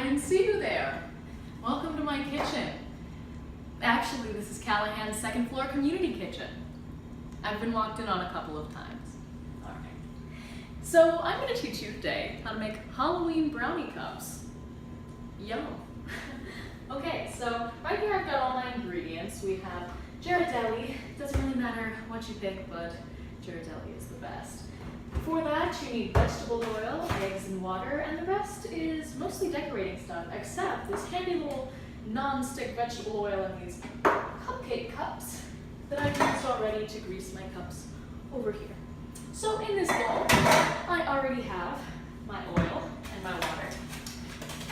didn't see you there. Welcome to my kitchen. Actually, this is Callahan's second floor community kitchen. I've been walked in on a couple of times. All right. So I'm going to teach you today how to make Halloween brownie cups. Yum. Okay, so right here I've got all my ingredients. We have Ghirardelli. It doesn't really matter what you pick, but Ghirardelli is the best. For that, you need vegetable oil, eggs, and water, and the rest is mostly decorating stuff, except this handy little non-stick vegetable oil in these cupcake cups that I've used already to grease my cups over here. So in this bowl, I already have my oil and my water.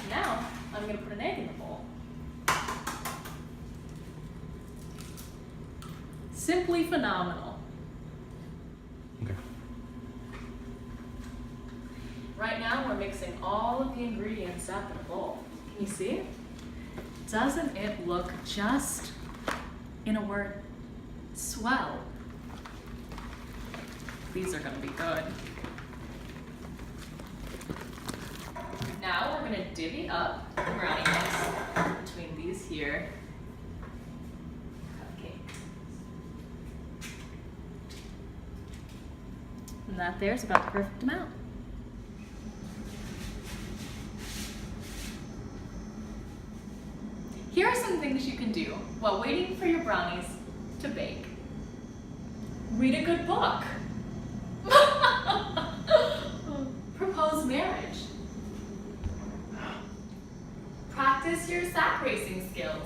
Now, I'm going to put an egg in the bowl. Simply phenomenal. Okay. Right now, we're mixing all of the ingredients up in a bowl. Can you see? Doesn't it look just, in a word, swell? These are going to be good. Now we're going to divvy up the brownie mix between these here cupcakes. And that there's about the perfect amount. Here are some things you can do while waiting for your brownies to bake. Read a good book. Propose marriage. Practice your sack racing skills.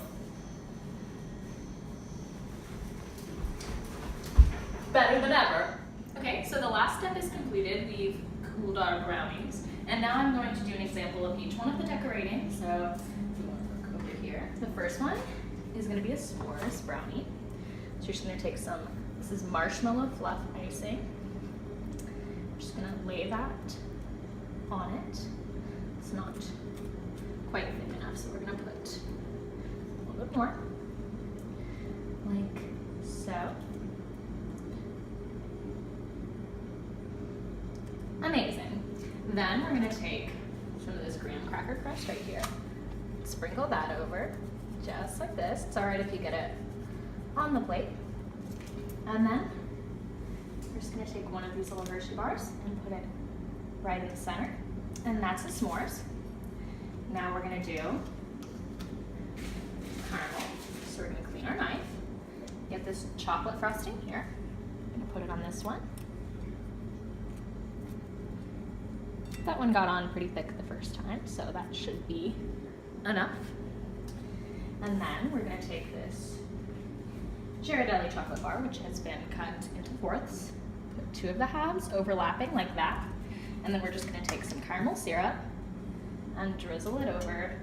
Better than ever. Okay, so the last step is completed. We've cooled our brownies. And now I'm going to do an example of each one of the decorating. So the first one is going to be a s'mores brownie. So you're just going to take some, this is marshmallow fluff icing. I'm just going to lay that on it. It's not quite thick enough, so we're going to put a little bit more, like so. Amazing. Then we're going to take some of this graham cracker crust right here. Sprinkle that over, just like this. It's all right if you get it on the plate. And then we're just gonna take one of these little Hershey bars and put it right in the center. And that's the s'mores. Now we're gonna do caramel. So we're gonna clean our knife, get this chocolate frosting here. I'm gonna put it on this one. That one got on pretty thick the first time, so that should be enough. And then we're going to take this Ghirardelli chocolate bar, which has been cut into fourths, put two of the halves overlapping like that, and then we're just going to take some caramel syrup and drizzle it over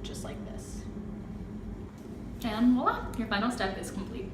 just like this. And voila, your final step is complete.